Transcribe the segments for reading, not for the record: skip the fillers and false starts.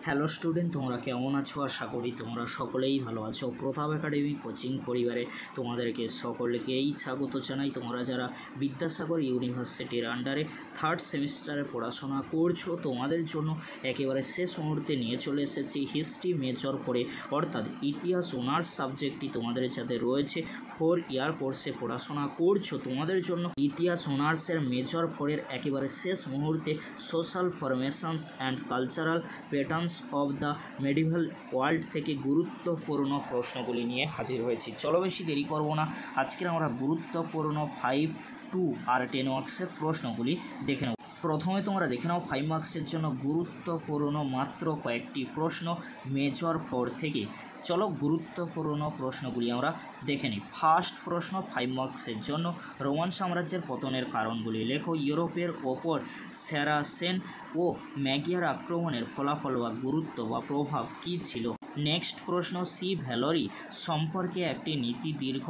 Hello student, তোমরা কেমন আছো? আশা করি তোমরা সকলেই ভালো আছো। প্রতাপ একাডেমি কোচিং পরিবারে তোমাদেরকে সকলকেই স্বাগত জানাই। তোমরা যারা বিদ্যাসাগর ইউনিভার্সিটির আন্ডারে থার্ড সেমিস্টারে পড়াশোনা করছো, তোমাদের জন্য একেবারে শেষ মুহূর্তে নিয়ে চলে এসেছি হিস্ট্রি মেজর করে, অর্থাৎ ইতিহাস অনার্স সাবজেক্টটি তোমাদের যাতে রয়েছে 4 ইয়ার কোর্সে পড়াশোনা করছো, তোমাদের জন্য ইতিহাস অনার্সের মেজর 4-এর একেবারে শেষ মুহূর্তে social formations and cultural patterns of the medieval world থেকে গুরুত্বপূর্ণ প্রশ্নগুলি নিয়ে হাজির হয়েছি। চলো বেশি দেরি করব না, আজকে আমরা গুরুত্বপূর্ণ 5, 2 আর 10 মার্কসের প্রশ্নগুলি দেখে নেব। প্রথমে তোমরা দেখে নাও 5 মার্কসের জন্য গুরুত্বপূর্ণ মাত্র কয়েকটি প্রশ্ন মেজর 4 থেকে। চলো গুরুত্বপূর্ণ প্রশ্নগুলি আমরা দেখে নিই। ফার্স্ট প্রশ্ন 5 মার্কসের জন্য, রোমান সাম্রাজ্যের পতনের কারণগুলি লেখো। ইউরোপের ওপর সারাসেন ও ম্যাগিয়ার আক্রমণের ফলাফল বা গুরুত্ব বা প্রভাব কী ছিল? নেক্সট প্রশ্ন, সি ভ্যালোরি সম্পর্কে একটি নীতি দীর্ঘ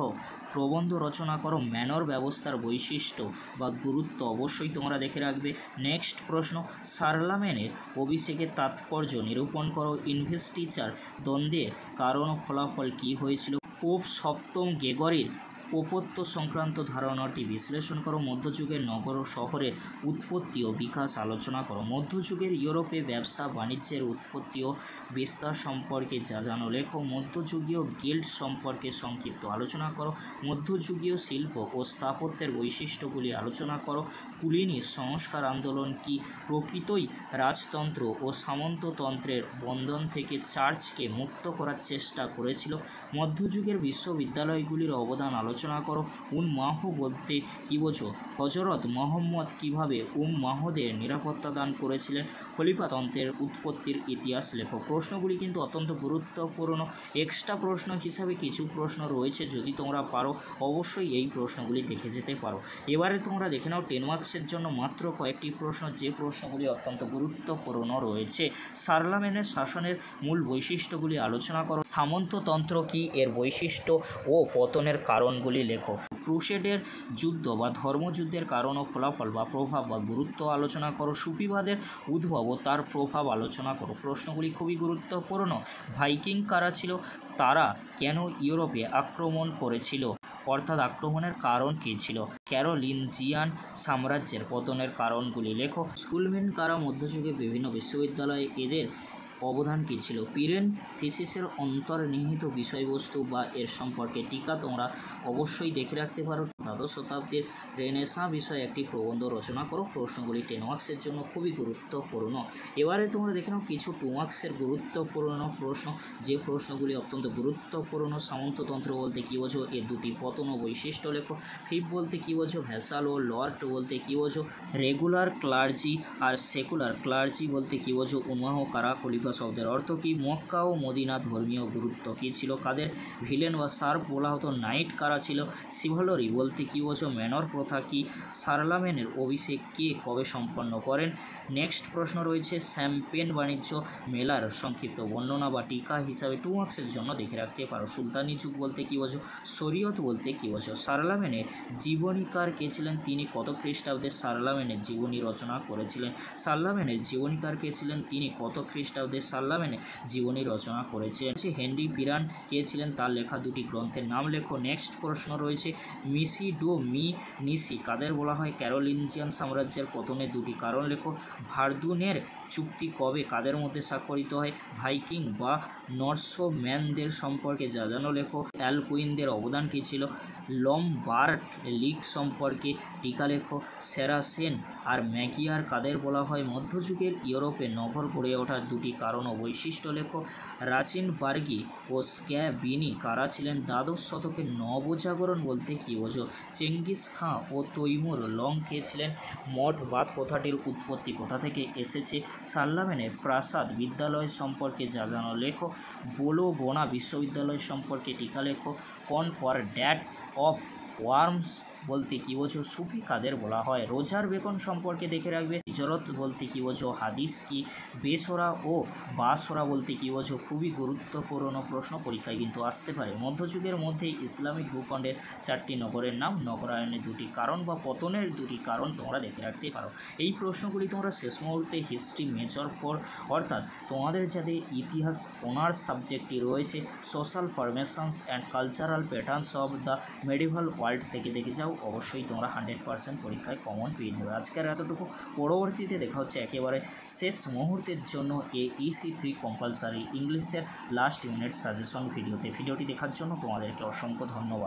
প্রবন্ধ রচনা করো। ম্যানর ব্যবস্থার বৈশিষ্ট্য বা গুরুত্ব অবশ্যই তোমরা দেখে রাখবে। নেক্সট প্রশ্ন, শার্লামেনের অভিষেকের তাৎপর্য নিরূপণ করো। ইনভেস্টিচার দ্বন্দ্বের কারণ ও ফলাফল কী হয়েছিল? পোপ সপ্তম গ্রেগরির পোপত্ব সংক্রান্ত ধারণাটি বিশ্লেষণ করো। মধ্যযুগের নগর ও শহরের উৎপত্তি ও বিকাশ আলোচনা করো। মধ্যযুগের ইউরোপে ব্যবসা বাণিজ্যের উৎপত্তি ও বিস্তার সম্পর্কে যা জানো লেখো। মধ্যযুগীয় গিল্ড সম্পর্কে সংক্ষিপ্ত আলোচনা করো। মধ্যযুগীয় শিল্প ও স্থাপত্যের বৈশিষ্ট্যগুলি আলোচনা করো। কুলিনীর সংস্কার আন্দোলন কি প্রকৃতই রাজতন্ত্র ও সামন্ততন্ত্রের বন্ধন থেকে চার্চকে মুক্ত করার চেষ্টা করেছিল? মধ্যযুগের বিশ্ববিদ্যালয়গুলির অবদান আলোচনা করো। উম্মাহ বলতে কী বোঝো? হজরত মোহাম্মদ কীভাবে উম্মাহদের নিরাপত্তা দান করেছিলেন? খলিফাতন্ত্রের উৎপত্তির ইতিহাস লেখো। প্রশ্নগুলি কিন্তু অত্যন্ত গুরুত্বপূর্ণ। এক্সট্রা প্রশ্ন হিসাবে কিছু প্রশ্ন রয়েছে, যদি তোমরা পারো অবশ্যই এই প্রশ্নগুলি দেখে যেতে পারো। এবারে তোমরা দেখে নাও 10 মার্কসের জন্য মাত্র কয়েকটি প্রশ্ন, যে প্রশ্নগুলি অত্যন্ত গুরুত্বপূর্ণ রয়েছে। শার্লামেনের শাসনের মূল বৈশিষ্ট্যগুলি আলোচনা করো। সামন্ততন্ত্র কি, এর বৈশিষ্ট্য ও পতনের কারণগুলি লেখো। ক্রুসেডের যুদ্ধ বা ধর্মযুদ্ধের কারণ ও ফলাফল বা প্রভাব বা গুরুত্ব আলোচনা করো। সুফিবাদের উদ্ভব ও তার প্রভাব আলোচনা করো। প্রশ্নগুলি খুবই গুরুত্বপূর্ণ। ভাইকিং কারা ছিল? তারা কেন ইউরোপে আক্রমণ করেছিল, অর্থাৎ আক্রমণের কারণ কী ছিল? ক্যারোলিনজিয়ান সাম্রাজ্যের পতনের কারণগুলি লেখো। স্কুলম্যান কারা? মধ্যযুগে বিভিন্ন বিশ্ববিদ্যালয়ে এদের অবদান কী ছিল? পিরেন থিসিসের অন্তর্নিহিত বিষয়বস্তু বা এর সম্পর্কে টিকা তোমরা অবশ্যই দেখে রাখতে পারো। দ্বাদশ শতাব্দীর রেনেসাঁ বিষয়ে একটি প্রবন্ধ রচনা করো। প্রশ্নগুলি 10 মার্কসের জন্য খুবই গুরুত্বপূর্ণ। এবারে তোমরা দেখে নাও কিছু 2 মার্কসের গুরুত্বপূর্ণ প্রশ্ন, যে প্রশ্নগুলি অত্যন্ত গুরুত্বপূর্ণ। সামন্ততন্ত্র বলতে কী বোঝো? এর দুটি পতন ও বৈশিষ্ট্য লেখো। ফিপ বলতে কী বোঝো? ভ্যাসাল ও লর্ড বলতে কী বোঝো? রেগুলার ক্লার্জি আর সেকুলার ক্লার্জি বলতে কী বোঝো? উম্মাহ কারা? খলিফা শব্দের অর্থ কী? মক্কা ও মদিনা ধর্মীয় গুরুত্ব কী ছিল? কাদের ভিলেন বা সার্ভ বলা হতো? নাইট কারা ছিল? সিভলরি বলতে কী বোঝো? ম্যানর প্রথা কী? শার্লামেনের অভিষেক কে কবে সম্পন্ন করেন? নেক্সট প্রশ্ন রয়েছে শ্যাম্পেন বাণিজ্য মেলার সংক্ষিপ্ত বর্ণনা বা টিকা হিসাবে 2 মার্কসের জন্য দেখে রাখতে পারো। সুলতানি যুগ বলতে কী বোঝো? শরীয়ত বলতে কী বোঝো? শার্লামেনের জীবনীকার কে ছিলেন? তিনি কত খ্রিস্টাব্দে শার্লামেনের জীবনী রচনা করেছিলেন? শার্লামেনের জীবনীকার কে ছিলেন? তিনি কত খ্রিস্টাব্দে শার্লামেনের জীবনী রচনা করেছেন? হেনরি পিরান কে ছিলেন? তার লেখা দুটি গ্রন্থের নাম লেখো। নেক্সট প্রশ্ন রয়েছে নিসি কাদের বলা হয়? ক্যারোলিনজিয়ান সাম্রাজ্যের পতনের দুটি কারণ লেখো। ভার্দুনের চুক্তি কবে কাদের মধ্যে স্বাক্ষরিত হয়? ভাইকিং বা নর্সম্যানদের সম্পর্কে যা জানো লেখো। অ্যালকুইনদের অবদান কী ছিল? লম্বার্ড লীগ সম্পর্কে টিকা লেখো। সারাসেন আর ম্যাগিয়ার কাদের বলা হয়? মধ্যযুগের ইউরোপে নগর গড়ে ওঠার দুটি কারণ ও বৈশিষ্ট্য লেখো। রাচিনবার্গি ও স্ক্যাবিনি কারা ছিলেন? দ্বাদশ শতকের নবজাগরণ বলতে কী বোঝো? চেঙ্গিস খাঁ ও তৈমুর লং কে ছিলেন? মঠবাদ কথাটির উৎপত্তি কোথা থেকে এসেছে? শার্লামেনের প্রাসাদ বিদ্যালয় সম্পর্কে যা জানো লেখো। বোলোগনা বিশ্ববিদ্যালয় সম্পর্কে টিকা লেখো। কনকর্ড্যাট অফ ওয়ার্মস বলতে কী বোঝো? সুফি কাদের বলা হয়? রোজার বেকন সম্পর্কে দেখে রাখবে। হিজরত বলতে কী বোঝো? হাদিস কি? বেসরা ও বাসরা বলতে কী বোঝো? খুবই গুরুত্বপূর্ণ প্রশ্ন, পরীক্ষায় কিন্তু আসতে পারে। মধ্যযুগের মধ্যে ইসলামিক ভূখণ্ডের 4টি নগরের নাম, নগরায়নের 2টি কারণ বা পতনের 2টি কারণ তোমরা দেখে রাখতে পারো। এই প্রশ্নগুলি তোমরা শেষ মুহূর্তে হিস্ট্রি মেজর ফোর অর্থাৎ তোমাদের যাদের ইতিহাস অনার্স সাবজেক্টটি রয়েছে, social formations and cultural patterns of the medieval world থেকে দেখে যাও, অবশ্যই তোমরা 100% পরীক্ষায় কমন পেয়ে যাবে। আজকের এতটুকু, পরবর্তীতে দেখা হচ্ছে একেবারে শেষ মুহূর্তের জন্য EC3 কম্পালসারি ইংলিশের লাস্ট ইউনিট সাজেশন ভিডিওতে। ভিডিওটি দেখার জন্য তোমাদেরকে অসংখ্য ধন্যবাদ।